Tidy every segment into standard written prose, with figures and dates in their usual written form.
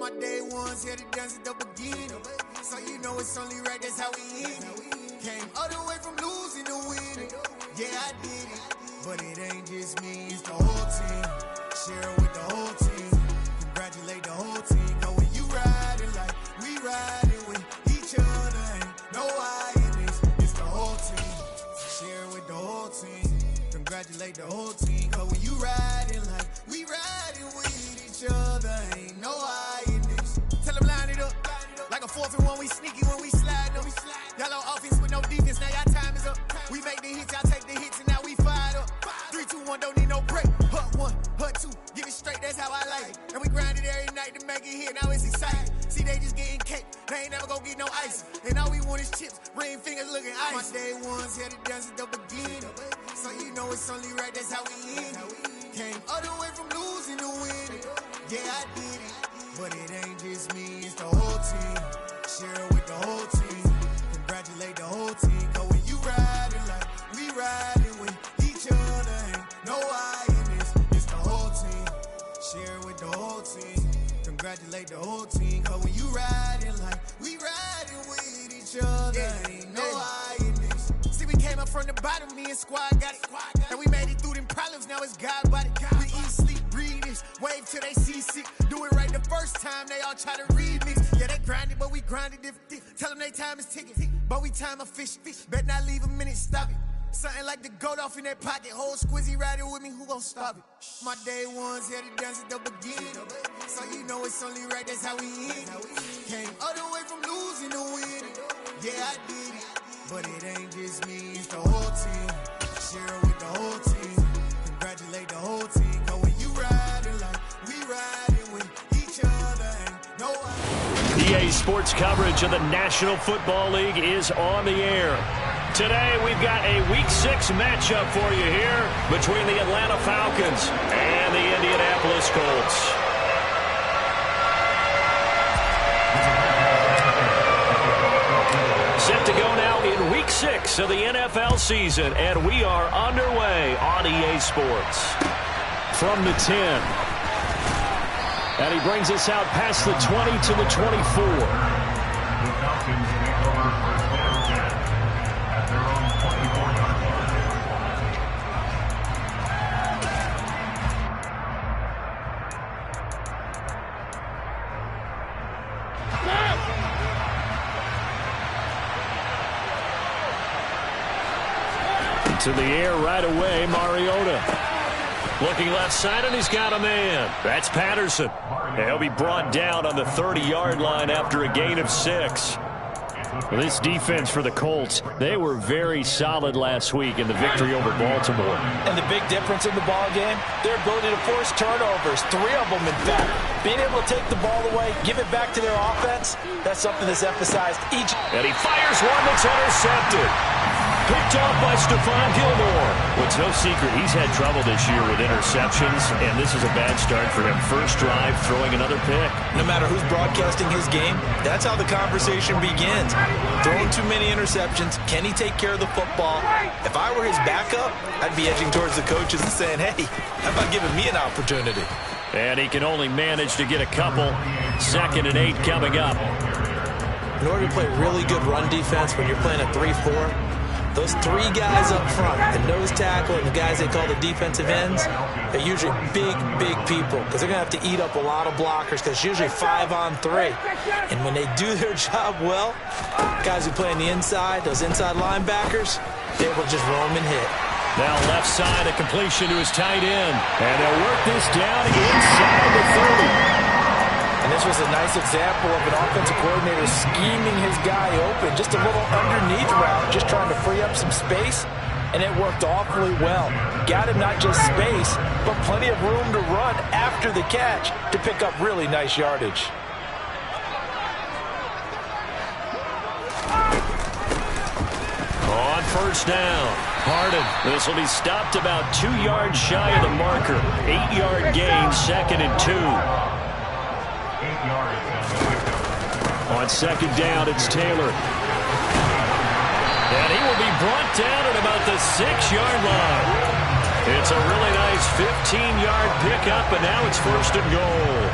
my day ones here to dance at the beginning. So you know it's only right, that's how we end it. Came all the way from losing to winning. Yeah, I did it, but it ain't just me, it's the whole team. Share it with the whole team. Congratulate the whole team. Cause when you riding like we riding with each other, ain't no I in this, it's the whole team. Share it with the whole team. Congratulate the whole team. Cause when you riding like we riding with each other, ain't no I in this. Tell them line it up. Like a 4th and 1, we sneaky when we slide up. Y'all on offense with no defense, now y'all time is up. We make the hits, y'all take the hits, and now we fired up. 3, 2, 1, don't need no break. Hut 1, hut 2, give it straight, that's how I like it. And we grind it every night to make it hit, now it's exciting. See, they just getting cake, they ain't never gonna get no ice. And all we want is chips, ring fingers looking ice. My day ones here to dance at the beginning. So you know it's only right, that's how we end it. Came all the way from losing to winning. Yeah, I did it, but it ain't just me, it's the whole team. Share it with the whole team. Congratulate the whole team. Cause when you riding like we riding with each other, ain't no I in this, it's the whole team. Share it with the whole team. Congratulate the whole team. Cause when you riding like we riding with each other, ain't no I in this. See, we came up from the bottom, me and squad got it. And we made it through them problems, now it's God body. We eat, sleep, breathe this, wave till they see sick. Do it right the first time, they all try to remix. Yeah, they grinded, but we grinded different. Tell them they time is ticking, but we time a fish. Bet not leave a minute, stop it. Something like the goat off in that pocket. Whole squizzy riding with me, who gon' stop it? My day ones here to dance at the beginning. So you know it's only right, that's how we end it. Came all the way from losing to winning. Yeah, I did it, but it ain't just me, it's the whole team. Share it with the whole team. Congratulate the whole team. Cause when you riding like we riding with each other, ain't no one. EA Sports coverage of the National Football League is on the air. Today we've got a Week 6 matchup for you here between the Atlanta Falcons and the Indianapolis Colts. Set to go now in Week 6 of the NFL season, and we are underway on EA Sports. From the 10. And he brings us out past the 20 to the 24. The Falcons take over first down 10 at their own 24-yard line. To the air right away, Mariota. Looking left side, and he's got a man. That's Patterson. He'll be brought down on the 30-yard line after a gain of 6. Well, this defense for the Colts, they were very solid last week in the victory over Baltimore. And the big difference in the ball game, their ability to force turnovers, 3 of them in fact. Being able to take the ball away, give it back to their offense, that's something that's emphasized each. And he fires one that's intercepted. Picked off by Stephon Gilmore. Well, it's no secret he's had trouble this year with interceptions, and this is a bad start for him. First drive, throwing another pick. No matter who's broadcasting his game, that's how the conversation begins. Throwing too many interceptions, can he take care of the football? If I were his backup, I'd be edging towards the coaches and saying, hey, how about giving me an opportunity? And he can only manage to get a couple. 2nd and 8 coming up. In order to play really good run defense when you're playing a 3-4, those 3 guys up front, the nose tackle and the guys they call the defensive ends, they're usually big people because they're going to have to eat up a lot of blockers because it's usually 5-on-3. And when they do their job well, guys who play on the inside, those inside linebackers, they're able to just roam and hit. Now left side, a completion to his tight end. And they'll work this down inside the 30. And this was a nice example of an offensive coordinator scheming his guy open. Just a little underneath route, just trying to free up some space. And it worked awfully well. Got him not just space, but plenty of room to run after the catch to pick up really nice yardage. On first down, Harden. This will be stopped about 2 yards shy of the marker. 8-yard gain, 2nd and 2. On 2nd down, it's Taylor. And he will be brought down at about the 6-yard line. It's a really nice 15-yard pickup, and now it's 1st and goal.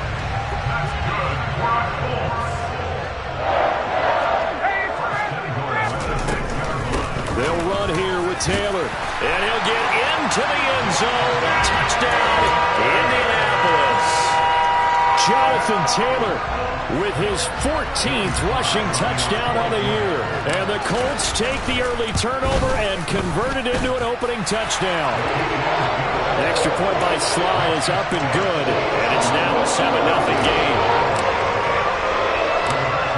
They'll run here with Taylor, and he'll get into the end zone. Touchdown, Indianapolis. Jonathan Taylor with his 14th rushing touchdown on the year. And the Colts take the early turnover and convert it into an opening touchdown. The extra point by Sly is up and good, and it's now a 7-0 game.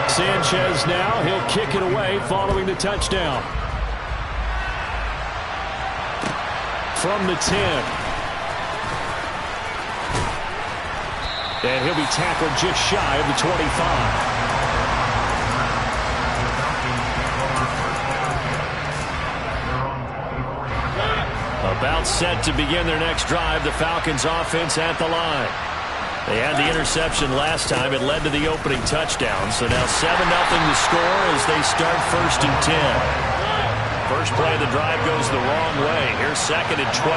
Sanchez now, he'll kick it away following the touchdown. From the 10. And he'll be tackled just shy of the 25. About set to begin their next drive, the Falcons offense at the line. They had the interception last time. It led to the opening touchdown. So now 7-0 to score as they start 1st and 10. First play of the drive goes the wrong way. Here's 2nd and 12.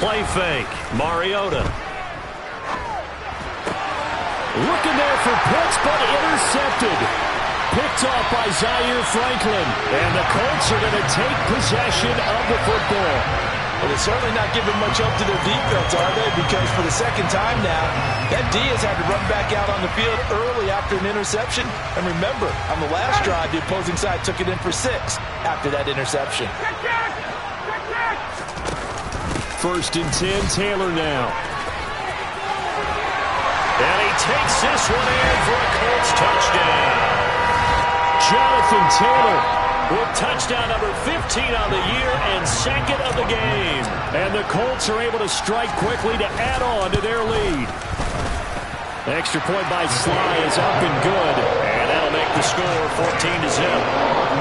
Play fake. Mariota. Looking there for Pitts, but intercepted. Picked off by Zaire Franklin. And the Colts are going to take possession of the football. Well, they're certainly not giving much up to their defense, are they? Because for the second time now, that D has had to run back out on the field early after an interception. And remember, on the last drive, the opposing side took it in for 6 after that interception. 1st and 10, Taylor now. And he takes this one in for a Colts touchdown. Jonathan Taylor with touchdown number 15 on the year and 2nd of the game. And the Colts are able to strike quickly to add on to their lead. The extra point by Sly is up and good. And that'll make the score 14-0.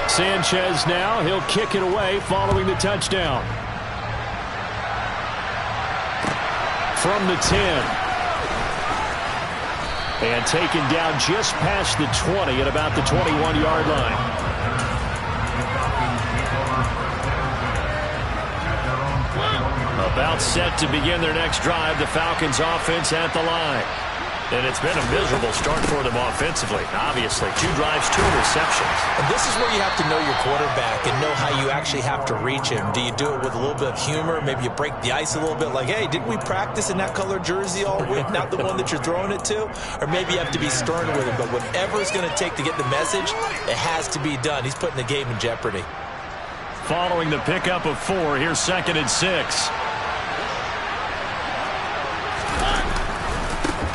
Sanchez now, he'll kick it away following the touchdown. From the 10. And taken down just past the 20 at about the 21-yard line. About set to begin their next drive, the Falcons offense at the line. And it's been a miserable start for them offensively. Obviously, 2 drives, 2 interceptions. And this is where you have to know your quarterback and know how you actually have to reach him. Do you do it with a little bit of humor? Maybe you break the ice a little bit like, hey, didn't we practice in that color jersey all week? Not the one that you're throwing it to? Or maybe you have to be stern with him. But whatever it's going to take to get the message, it has to be done. He's putting the game in jeopardy. Following the pickup of 4, here's 2nd and 6.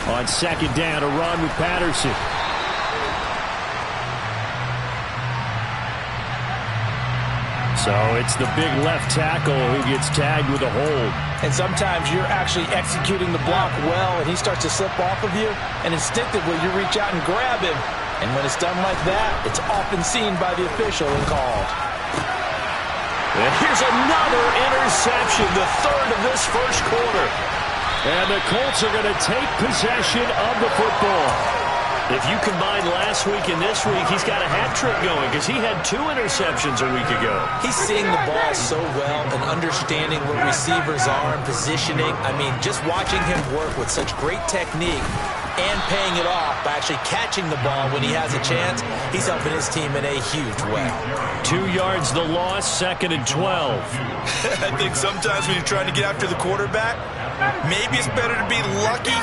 On 2nd down, a run with Patterson. So it's the big left tackle who gets tagged with a hold. And sometimes you're actually executing the block well, and he starts to slip off of you, and instinctively you reach out and grab him. And when it's done like that, it's often seen by the official and called. And here's another interception, the 3rd of this first quarter. And the Colts are going to take possession of the football. If you combine last week and this week, he's got a hat trick going because he had 2 interceptions a week ago. He's seeing the ball so well and understanding what receivers are and positioning. I mean, just watching him work with such great technique and paying it off by actually catching the ball when he has a chance, he's helping his team in a huge way. 2 yards the loss, 2nd and 12. I think sometimes when you're trying to get after the quarterback, maybe it's better to be lucky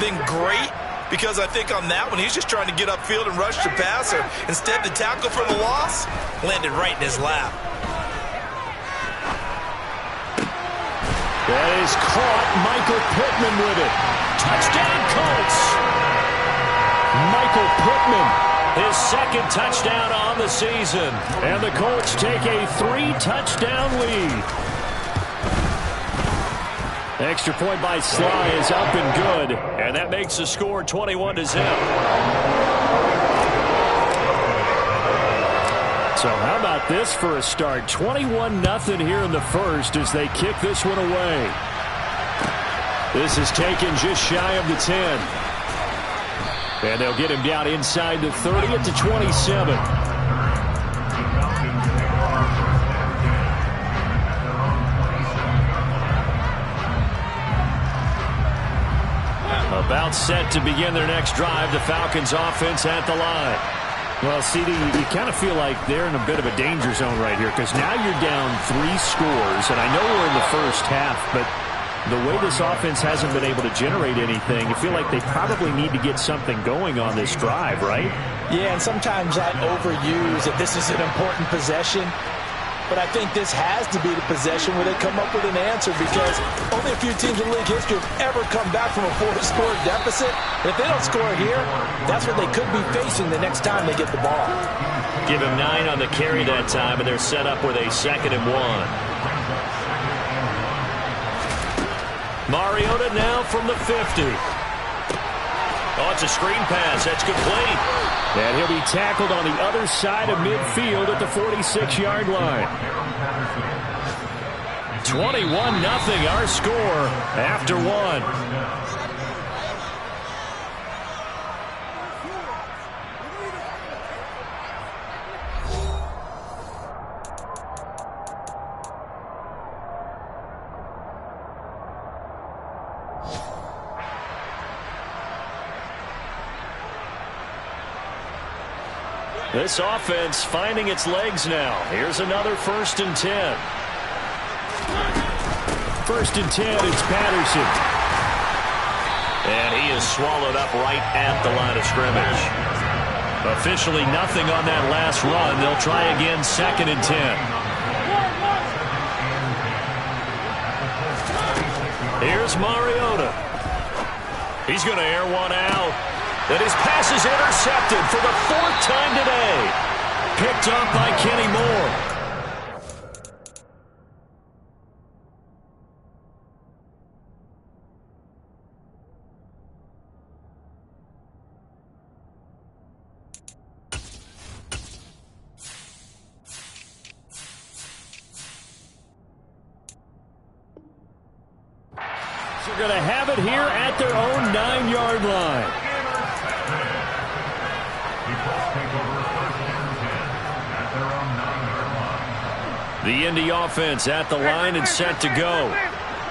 than great, because I think on that one, he's just trying to get upfield and rush the passer. Instead, the tackle for the loss landed right in his lap. That is caught. Michael Pittman with it. Touchdown, Colts. Michael Pittman, his 2nd touchdown on the season. And the Colts take a 3-touchdown lead. Extra point by Sly is up and good. And that makes the score 21-0. So how about this for a start? 21-0 here in the first as they kick this one away. This is taken just shy of the 10. And they'll get him down inside the 30 at the 27. About set to begin their next drive. The Falcons offense at the line. Well, CD, you kind of feel like they're in a bit of a danger zone right here because now you're down 3 scores, and I know we're in the first half, but the way this offense hasn't been able to generate anything, you feel like they probably need to get something going on this drive, right? Yeah, and sometimes I overuse that this is an important possession. But I think this has to be the possession where they come up with an answer because only a few teams in league history have ever come back from a 4-score deficit. And if they don't score here, that's what they could be facing the next time they get the ball. Give him 9 on the carry that time, and they're set up with a 2nd and 1. Mariota now from the 50. Oh, it's a screen pass. That's complete. And he'll be tackled on the other side of midfield at the 46-yard line. 21-0 our score after 1. This offense finding its legs now. Here's another 1st and 10. 1st and 10, it's Patterson. And he is swallowed up right at the line of scrimmage. Officially nothing on that last run. They'll try again 2nd and 10. Here's Mariota. He's going to air one out. And his pass is intercepted for the 4th time today. Picked up by Kenny Moore. So they're going to have it here at their own 9-yard line. The Indy offense at the line and set to go.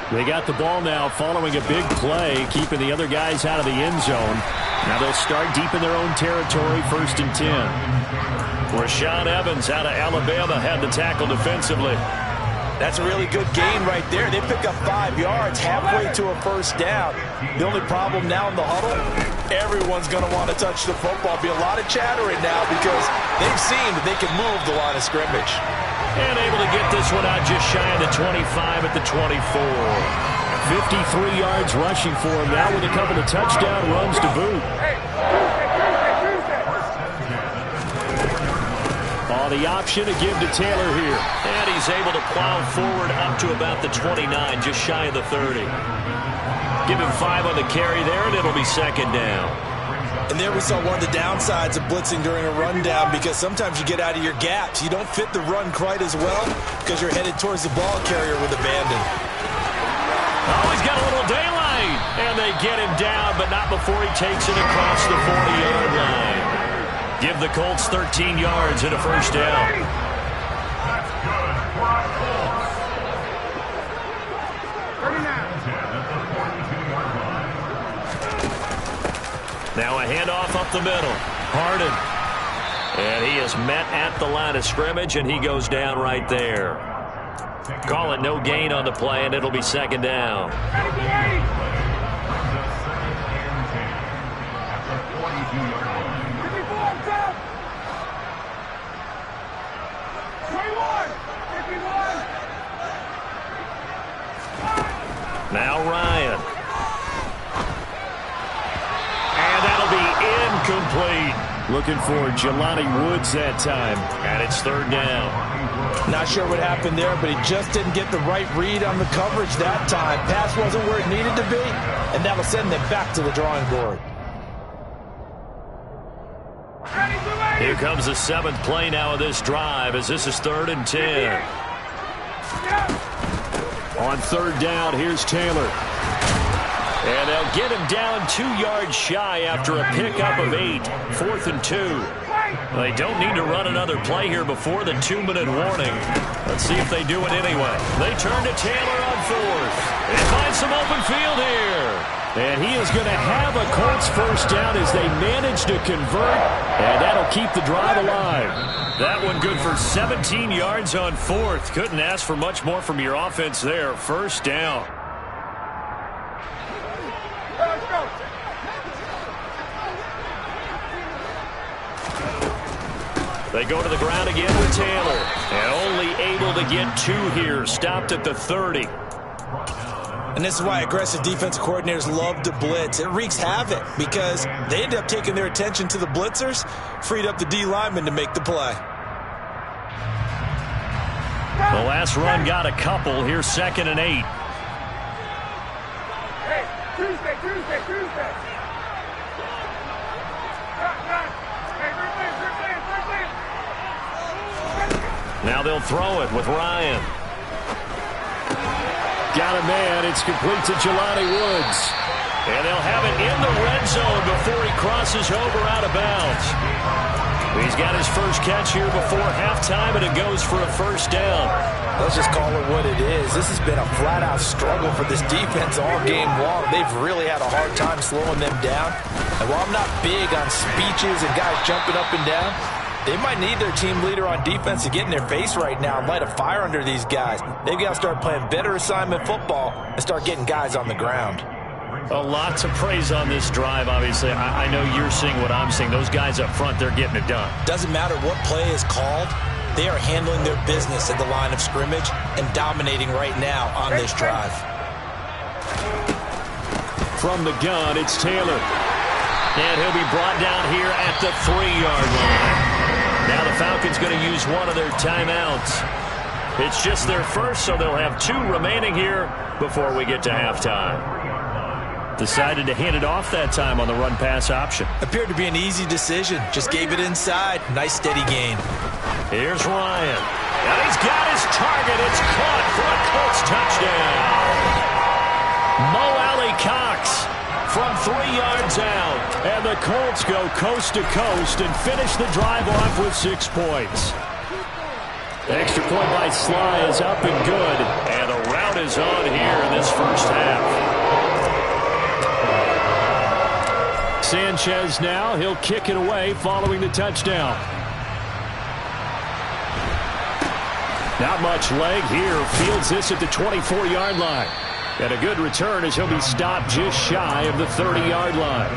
They got the ball now following a big play, keeping the other guys out of the end zone. Now they'll start deep in their own territory, 1st and 10. Rashaan Evans out of Alabama had the tackle defensively. That's a really good gain right there. They pick up 5 yards halfway to a 1st down. The only problem now in the huddle, everyone's going to want to touch the football. Be a lot of chattering now because they've seen that they can move the line of scrimmage. And able to get this one out just shy of the 25 at the 24. 53 yards rushing for him now with a couple of touchdown runs to boot. Oh, the option to give to Taylor here. And he's able to plow forward up to about the 29, just shy of the 30. Give him 5 on the carry there, and it'll be 2nd down. And there we saw one of the downsides of blitzing during a rundown because sometimes you get out of your gaps. You don't fit the run quite as well because you're headed towards the ball carrier with abandon. Oh, he's got a little daylight. And they get him down, but not before he takes it across the 40-yard line. Give the Colts 13 yards and a 1st down. Now a handoff up the middle. Harden. And he is met at the line of scrimmage, and he goes down right there. Call it no gain on the play, and it'll be 2nd down. Now Ryan. Incomplete. Looking for Jelani Woods that time. And it's 3rd down. Not sure what happened there, but he just didn't get the right read on the coverage that time. Pass wasn't where it needed to be, and that'll send them back to the drawing board. Here comes the 7th play now of this drive as this is 3rd and 10. On 3rd down, here's Taylor. And they'll get him down 2 yards shy after a pickup of 8. 4th and 2. They don't need to run another play here before the 2-minute warning. Let's see if they do it anyway. They turn to Taylor on 4th. They find some open field here. And he is going to have a Colts first down as they manage to convert. And that'll keep the drive alive. That one good for 17 yards on 4th. Couldn't ask for much more from your offense there. First down. They go to the ground again with Taylor. And only able to get 2 here. Stopped at the 30. And this is why aggressive defensive coordinators love to blitz. It wreaks havoc because they end up taking their attention to the blitzers, freed up the D lineman to make the play. The last run got a couple. Here's 2nd and 8. Hey, Tuesday. Now they'll throw it with Ryan. Got a man. It's complete to Jelani Woods. And they'll have it in the red zone before he crosses over out of bounds. He's got his first catch here before halftime, and it goes for a first down. Let's just call it what it is. This has been a flat-out struggle for this defense all game long. They've really had a hard time slowing them down. And while I'm not big on speeches and guys jumping up and down, they might need their team leader on defense to get in their face right now and light a fire under these guys. They've got to start playing better assignment football and start getting guys on the ground. A lot to praise on this drive, obviously. I know you're seeing what I'm seeing. Those guys up front, they're getting it done. Doesn't matter what play is called. They are handling their business at the line of scrimmage and dominating right now on this drive. From the gun, it's Taylor. And he'll be brought down here at the 3-yard line. Now the Falcons going to use one of their timeouts. It's just their first, so they'll have 2 remaining here before we get to halftime. Decided to hand it off that time on the run-pass option. Appeared to be an easy decision. Just gave it inside. Nice steady gain. Here's Ryan. And he's got his target. It's caught for a Colts touchdown. Mo Alley-Cox from 3 yards out. And the Colts go coast to coast and finish the drive off with 6 points. Extra point by Sly is up and good. And the rout is on here in this first half. Sanchez now. He'll kick it away following the touchdown. Not much leg here. Fields this at the 24-yard line. And a good return as he'll be stopped just shy of the 30-yard line.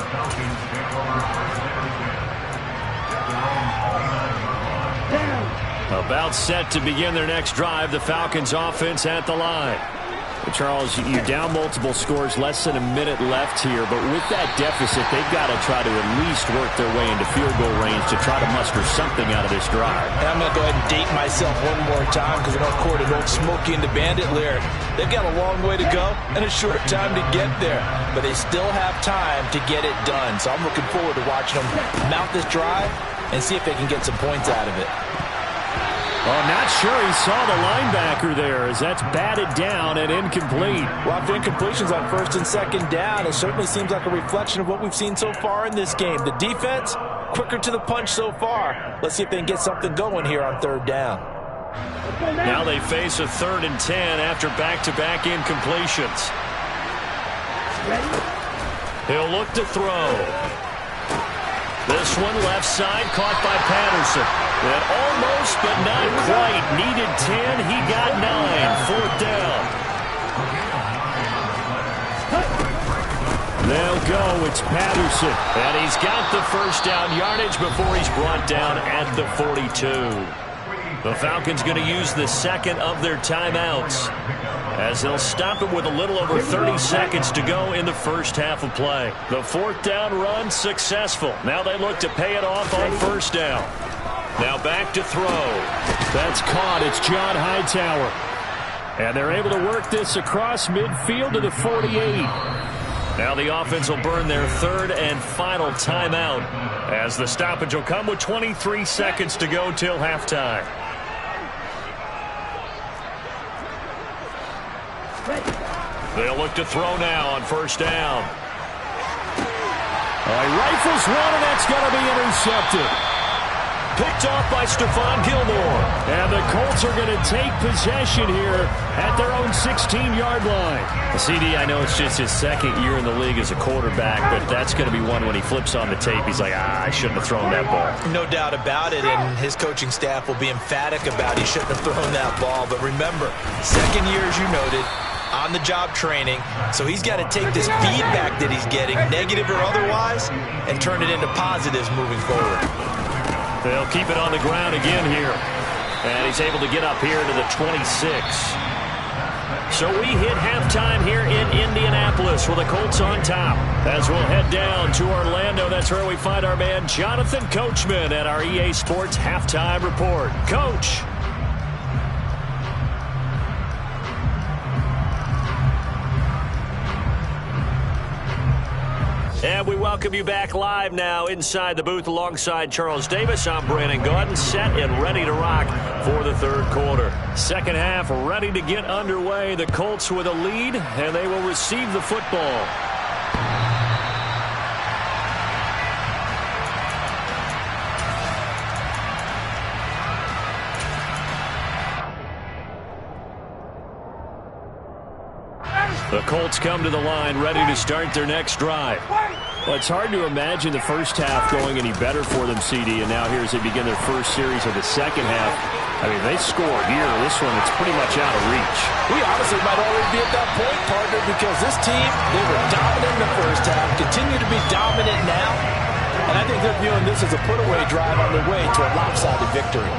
About set to begin their next drive. The Falcons offense at the line. Charles, you're down multiple scores, less than a minute left here, but with that deficit, they've got to try to at least work their way into field goal range to try to muster something out of this drive. And I'm going to go ahead and date myself one more time because I don't quote an old Smokey and the Bandit lyric. They've got a long way to go and a short time to get there, but they still have time to get it done. So I'm looking forward to watching them mount this drive and see if they can get some points out of it. Well, not sure he saw the linebacker there as that's batted down and incomplete. Well, after incompletions on 1st and 2nd down, it certainly seems like a reflection of what we've seen so far in this game. The defense, quicker to the punch so far. Let's see if they can get something going here on 3rd down. Now they face a 3rd and 10 after back-to-back incompletions. He'll look to throw. This one left side caught by Patterson. And almost, but not quite. Needed 10. He got 9. 4th down. They'll go. It's Patterson. And he's got the first down yardage before he's brought down at the 42. The Falcons going to use the second of their timeouts as they'll stop it with a little over 30 seconds to go in the first half of play. The 4th down run successful. Now they look to pay it off on 1st down. Now back to throw. That's caught. It's John Hightower. And they're able to work this across midfield to the 48. Now the offense will burn their 3rd and final timeout as the stoppage will come with 23 seconds to go till halftime. They'll look to throw now on first down. He rifles one, and that's going to be intercepted. Picked off by Stephon Gilmore. And the Colts are going to take possession here at their own 16-yard line. CD, I know it's just his second year in the league as a quarterback, but that's going to be one when he flips on the tape. He's like, I shouldn't have thrown that ball. No doubt about it, and his coaching staff will be emphatic about he shouldn't have thrown that ball. But remember, second year, as you noted, on-the-job training, so he's got to take this feedback that he's getting, negative or otherwise, and turn it into positives moving forward. They'll keep it on the ground again here. And he's able to get up here to the 26. So we hit halftime here in Indianapolis with the Colts on top. As we'll head down to Orlando, that's where we find our man Jonathan Coachman at our EA Sports Halftime Report. Coach. And we welcome you back live now inside the booth alongside Charles Davis. I'm Brandon Gaudin, set and ready to rock for the third quarter. Second half ready to get underway. The Colts with a lead, and they will receive the football. The Colts come to the line ready to start their next drive. Well, it's hard to imagine the first half going any better for them, CD, and now here as they begin their first series of the second half. I mean, they scored here. This one, it's pretty much out of reach. We honestly might already be at that point, partner, because this team, they were dominant in the first half, continue to be dominant now, and I think they're viewing this as a put-away drive on their way to a lopsided victory.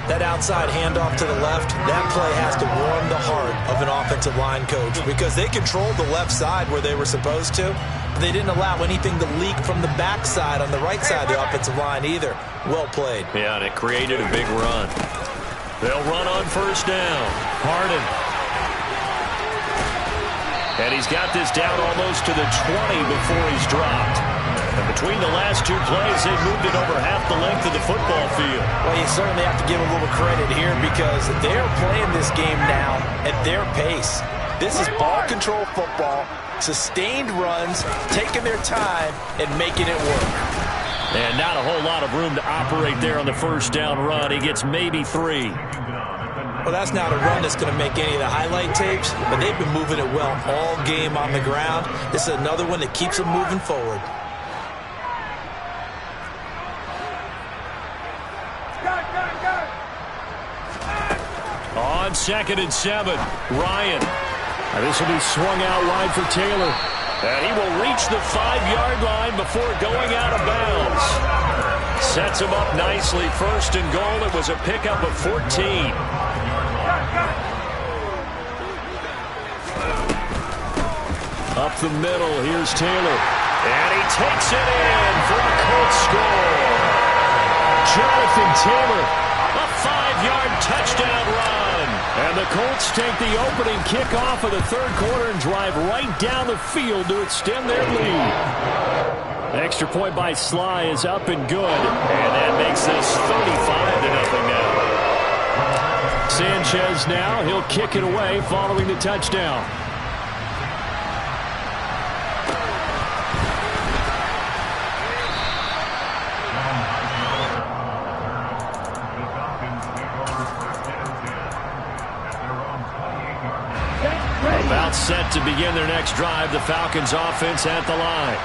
That outside handoff to the left, that play has to warm the heart of an offensive line coach because they controlled the left side where they were supposed to. But they didn't allow anything to leak from the backside on the right side of the offensive line either. Well played. Yeah, and it created a big run. They'll run on first down. Harden. And he's got this down almost to the 20 before he's dropped. And between the last two plays, they've moved it over half the length of the football field. Well, you certainly have to give a little credit here because they're playing this game now at their pace. This is ball control football, sustained runs, taking their time, and making it work. And not a whole lot of room to operate there on the first down run. He gets maybe 3. Well, that's not a run that's going to make any of the highlight tapes, but they've been moving it well all game on the ground. This is another one that keeps them moving forward. On 2nd and 7, Ryan. And this will be swung out wide for Taylor. And he will reach the 5-yard line before going out of bounds. Sets him up nicely. First and goal. It was a pickup of 14. Up the middle. Here's Taylor. And he takes it in for a Colts score. Jonathan Taylor. A 5-yard touchdown run. And the Colts take the opening kickoff of the third quarter and drive right down the field to extend their lead. Extra point by Sly is up and good. And that makes this 35-0 now. Sanchez now, he'll kick it away following the touchdown. About set to begin their next drive, the Falcons offense at the line.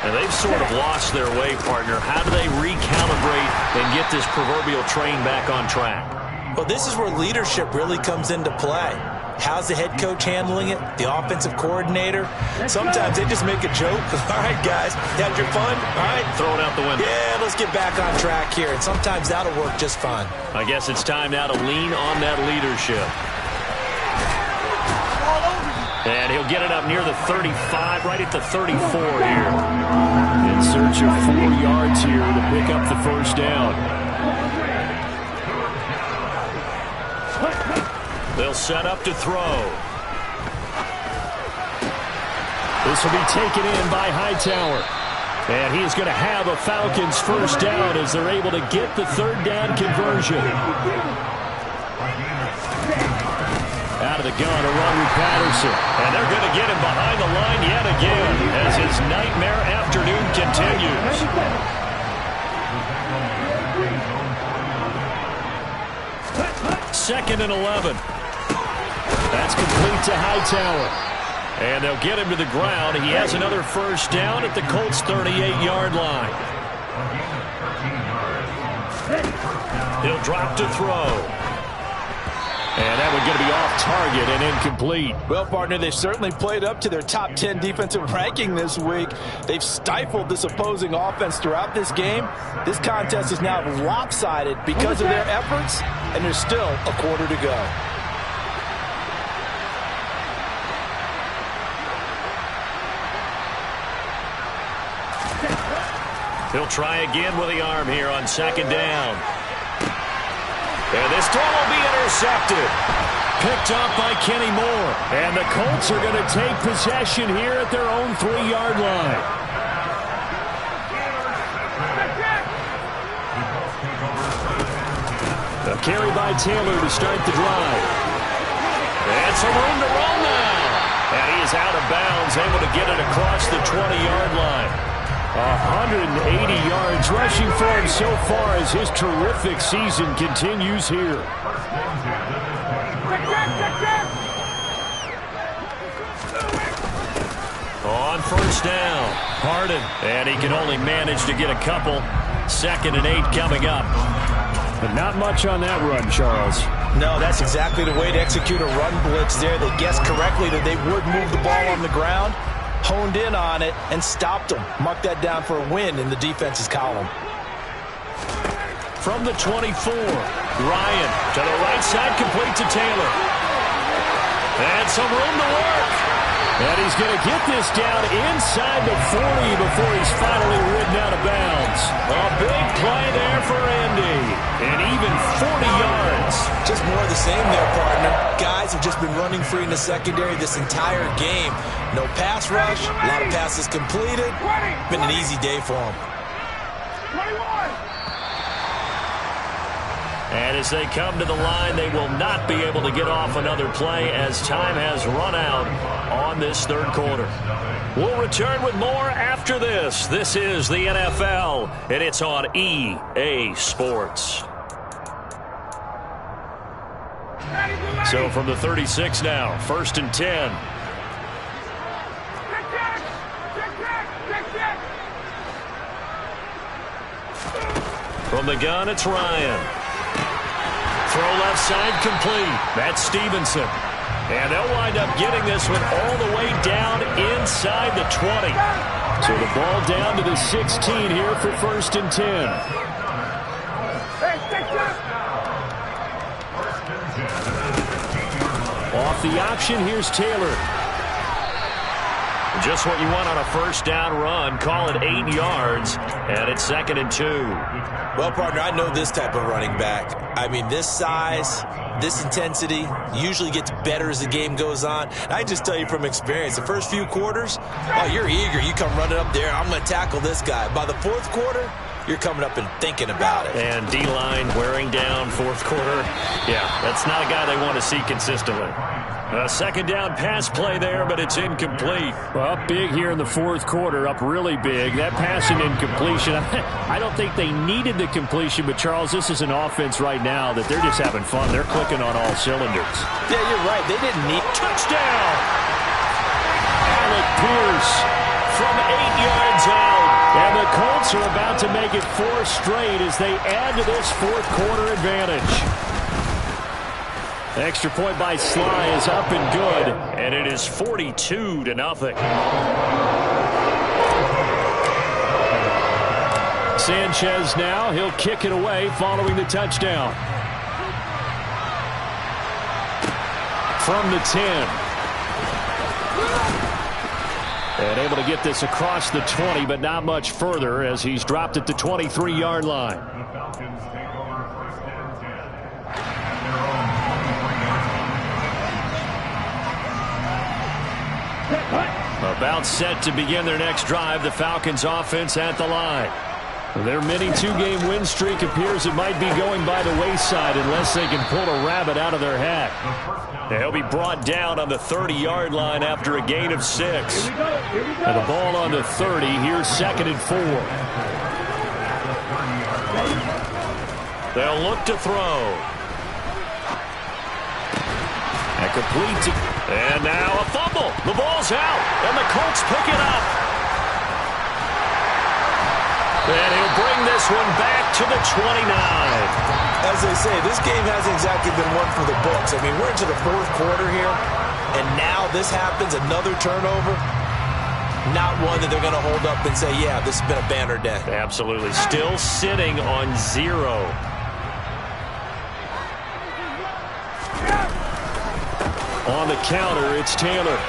And they've sort of lost their way, partner. How do they recalibrate and get this proverbial train back on track? Well, this is where leadership really comes into play. How's the head coach handling it? The offensive coordinator? Sometimes they just make a joke. All right, guys, you had your fun? All right. Throw it out the window. Yeah, let's get back on track here. And sometimes that'll work just fine. I guess it's time now to lean on that leadership. And he'll get it up near the 35, right at the 34 here. In search of 4 yards here to pick up the first down. They'll set up to throw. This will be taken in by Hightower. And he's going to have a Falcons first down as they're able to get the third down conversion. Out out of the gun, a run with Patterson. And they're going to get him behind the line yet again as his nightmare afternoon continues. Second and 11. That's complete to Hightower. And they'll get him to the ground. He has another first down at the Colts' 38-yard line. He'll drop to throw. And that one going to be off target and incomplete. Well, partner, they've certainly played up to their top 10 defensive ranking this week. They've stifled this opposing offense throughout this game. This contest is now lopsided because of their efforts, and there's still a quarter to go. He'll try again with the arm here on second down. And this throw will be intercepted. Picked up by Kenny Moore. And the Colts are going to take possession here at their own 3-yard line. A carry by Taylor to start the drive. And some room to roll now. And he is out of bounds, able to get it across the 20-yard line. 180 yards rushing for him so far as his terrific season continues here. On first down, Harden, and he can only manage to get a couple. 2nd and 8 coming up. But not much on that run, Charles. No, that's exactly the way to execute a run blitz there. They guessed correctly that they would move the ball on the ground, honed in on it, and stopped them. Mark that down for a win in the defense's column. From the 24, Ryan to the right side, complete to Taylor. And some room to work. And he's going to get this down inside the 40 before he's finally ridden out of bounds. A big play there for Andy. And even 40 yards. Just more of the same there, partner. Guys have just been running free in the secondary this entire game. No pass rush, a lot of passes completed. Been an easy day for them. 21. And as they come to the line, they will not be able to get off another play as time has run out on this third quarter. We'll return with more after this. This is the NFL, and it's on EA Sports. So from the 36 now, 1st and 10. From the gun, it's Ryan. Throw left side complete. That's Stevenson. And they'll wind up getting this one all the way down inside the 20. So the ball down to the 16 here for 1st and 10. Off the option, here's Taylor. Just what you want on a first down run. Call it 8 yards, and it's 2nd and 2. Well, partner, I know this type of running back. I mean, this size, this intensity usually gets better as the game goes on. I just tell you from experience, the first few quarters, oh, you're eager. You come running up there, I'm going to tackle this guy. By the 4th quarter, you're coming up and thinking about it. And D-line wearing down 4th quarter. Yeah, that's not a guy they want to see consistently. A 2nd down pass play there, but it's incomplete. Well, up big here in the 4th quarter, up really big. That pass and incompletion, I don't think they needed the completion, but Charles, this is an offense right now that they're just having fun. They're clicking on all cylinders. Yeah, you're right. They didn't need touchdown. Alec Pierce from 8 yards out. And the Colts are about to make it 4 straight as they add to this 4th quarter advantage. Extra point by Sly is up and good, and it is 42-0. Sanchez now, he'll kick it away following the touchdown. From the 10. And able to get this across the 20, but not much further as he's dropped at the 23-yard line. About set to begin their next drive, the Falcons offense at the line. Their mini two-game win streak appears it might be going by the wayside unless they can pull a rabbit out of their hat. They'll be brought down on the 30-yard line after a gain of 6. And the ball on the 30. Here's 2nd and 4. They'll look to throw. And complete. And now a fumble. The ball's out. And the Colts pick it up. And he'll bring this one back to the 29. As they say, this game hasn't exactly been one for the books. I mean, we're into the 4th quarter here, and now this happens, another turnover. Not one that they're going to hold up and say, yeah, this has been a banner day. Absolutely. Still sitting on 0. On the counter, it's Taylor.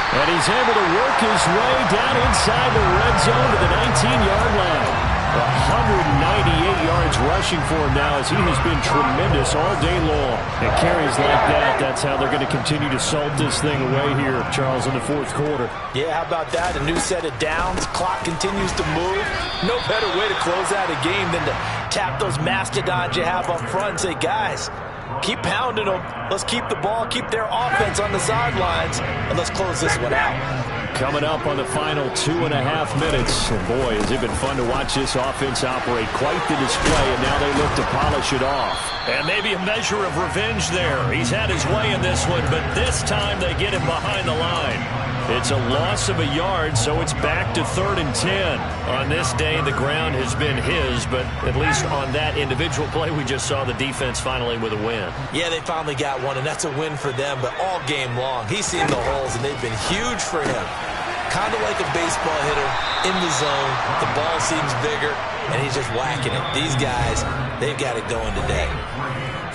And he's able to work his way down inside the red zone to the 19-yard line. 198 yards rushing for him now as he has been tremendous all day long. And carries like that, that's how they're going to continue to salt this thing away here, Charles, in the 4th quarter. Yeah, how about that? A new set of downs. Clock continues to move. No better way to close out a game than to tap those mastodons you have up front and say, guys, keep pounding them. Let's keep the ball, keep their offense on the sidelines, and let's close this one out. Coming up on the final 2.5 minutes. And boy, has it been fun to watch this offense operate. Quite the display, and now they look to polish it off. And maybe a measure of revenge there. He's had his way in this one, but this time they get him behind the line. It's a loss of a yard, so it's back to 3rd and 10. On this day, the ground has been his, but at least on that individual play, we just saw the defense finally with a win. Yeah, they finally got one, and that's a win for them, but all game long, he's seen the holes, and they've been huge for him. Kind of like a baseball hitter in the zone. The ball seems bigger, and he's just whacking it. These guys, they've got it going today.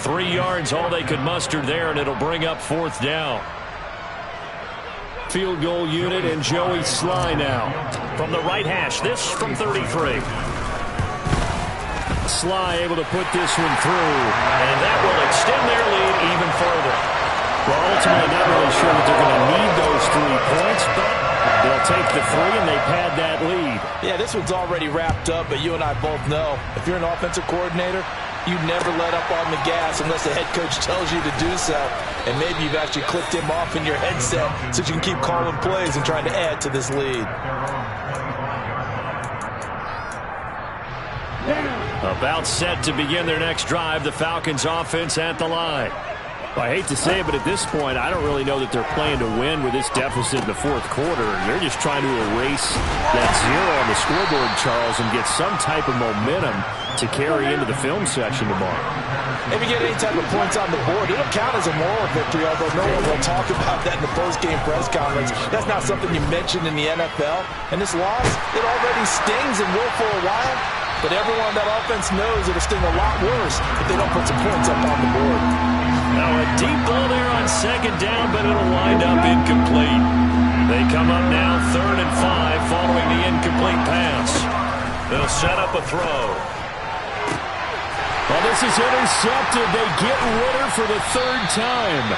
3 yards, all they could muster there, and it'll bring up 4th down. Field goal unit and Joey Sly now. From the right hash, this from 33. Sly able to put this one through, and that will extend their lead even further. Well, ultimately, not really sure that they're going to need those 3 points, but they'll take the 3, and they pad that lead. Yeah, this one's already wrapped up, but you and I both know if you're an offensive coordinator, you never let up on the gas unless the head coach tells you to do so. And maybe you've actually clicked him off in your headset so you can keep calling plays and trying to add to this lead. About set to begin their next drive, the Falcons offense at the line. Well, I hate to say it, but at this point, I don't really know that they're playing to win with this deficit in the 4th quarter. They're just trying to erase that 0 on the scoreboard, Charles, and get some type of momentum to carry into the film section tomorrow. If you get any type of points on the board, it'll count as a moral victory, although no one will talk about that in the post-game press conference. That's not something you mentioned in the NFL. And this loss, it already stings and will for a while, but everyone on that offense knows it'll sting a lot worse if they don't put some points up on the board. Now a deep ball there on 2nd down, but it'll wind up incomplete. They come up now 3rd and 5 following the incomplete pass. They'll set up a throw. Well, this is intercepted. They get Ritter for the 3rd time.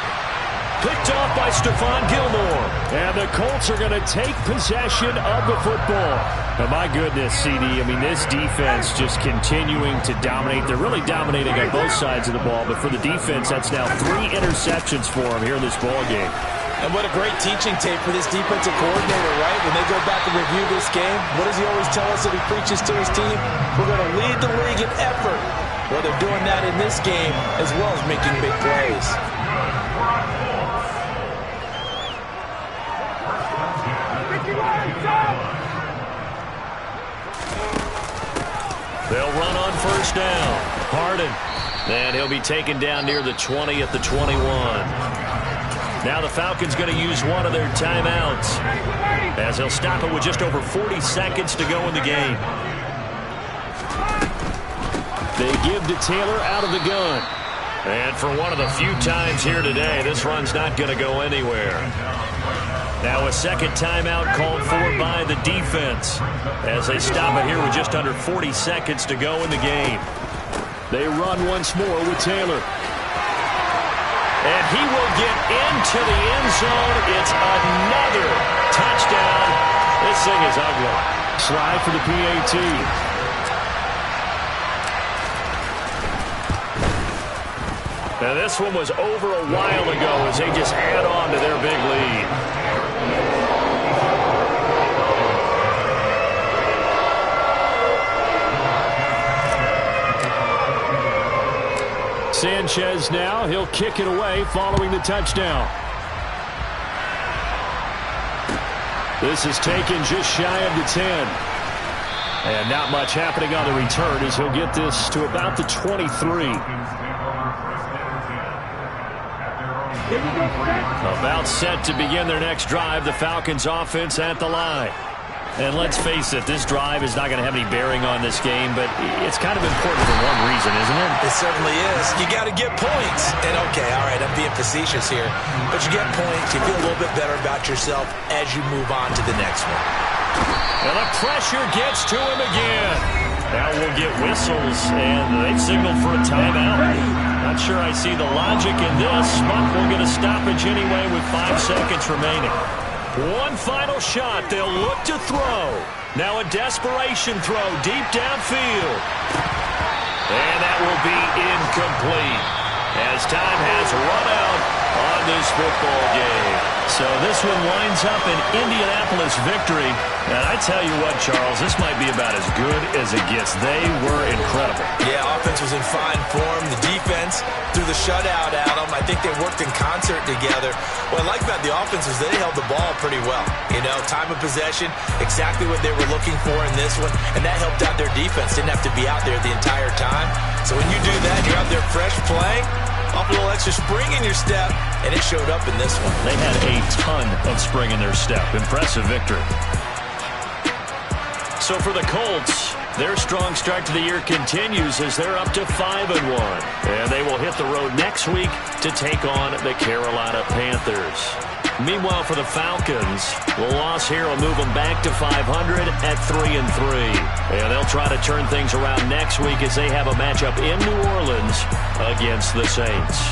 Picked off by Stephon Gilmore. And the Colts are going to take possession of the football. And my goodness, CD, I mean, this defense just continuing to dominate. They're really dominating on both sides of the ball. But for the defense, that's now 3 interceptions for them here in this ball game. And what a great teaching tape for this defensive coordinator, right? When they go back and review this game, what does he always tell us that he preaches to his team? We're going to lead the league in effort. Well, they're doing that in this game as well as making big plays. They'll run on 1st down. Harden. And he'll be taken down near the 20 at the 21. Now the Falcons going to use one of their timeouts as they'll stop it with just over 40 seconds to go in the game. They give to Taylor out of the gun. And for one of the few times here today, this run's not going to go anywhere. Now a 2nd timeout called for by the defense as they stop it here with just under 40 seconds to go in the game. They run once more with Taylor. And he will get into the end zone. It's another touchdown. This thing is ugly. Slide for the PAT. Now this one was over a while ago as they just add on to their big lead. Sanchez now, he'll kick it away following the touchdown. This is taken just shy of the 10. And not much happening on the return as he'll get this to about the 23. About set to begin their next drive, the Falcons offense at the line. And let's face it, this drive is not going to have any bearing on this game, but it's kind of important for one reason, isn't it? It certainly is. You got to get points. And okay, all right, I'm being facetious here, but you get points, you feel a little bit better about yourself as you move on to the next one. And the pressure gets to him again. Now we'll get whistles, and they've signaled for a timeout. Not sure I see the logic in this, but we'll get a stoppage anyway with 5 seconds remaining. One final shot. They'll look to throw. Now a desperation throw deep downfield. And that will be incomplete as time has run out on this football game. So this one winds up an Indianapolis victory. And I tell you what, Charles, this might be about as good as it gets. They were incredible. Yeah, offense was in fine form. The defense threw the shutout at them. I think they worked in concert together. What I like about the offense is they held the ball pretty well. You know, time of possession, exactly what they were looking for in this one, and that helped out their defense. Didn't have to be out there the entire time. So when you do that, you're out there fresh playing, off a little extra spring in your step, and it showed up in this one. They had a ton of spring in their step. Impressive victory. So for the Colts, their strong start to the year continues as they're up to 5-1. And they will hit the road next week to take on the Carolina Panthers. Meanwhile, for the Falcons, the loss here will move them back to 500 at 3-3. And they'll try to turn things around next week as they have a matchup in New Orleans against the Saints.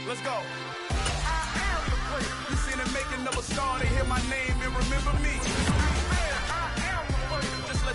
Let's go.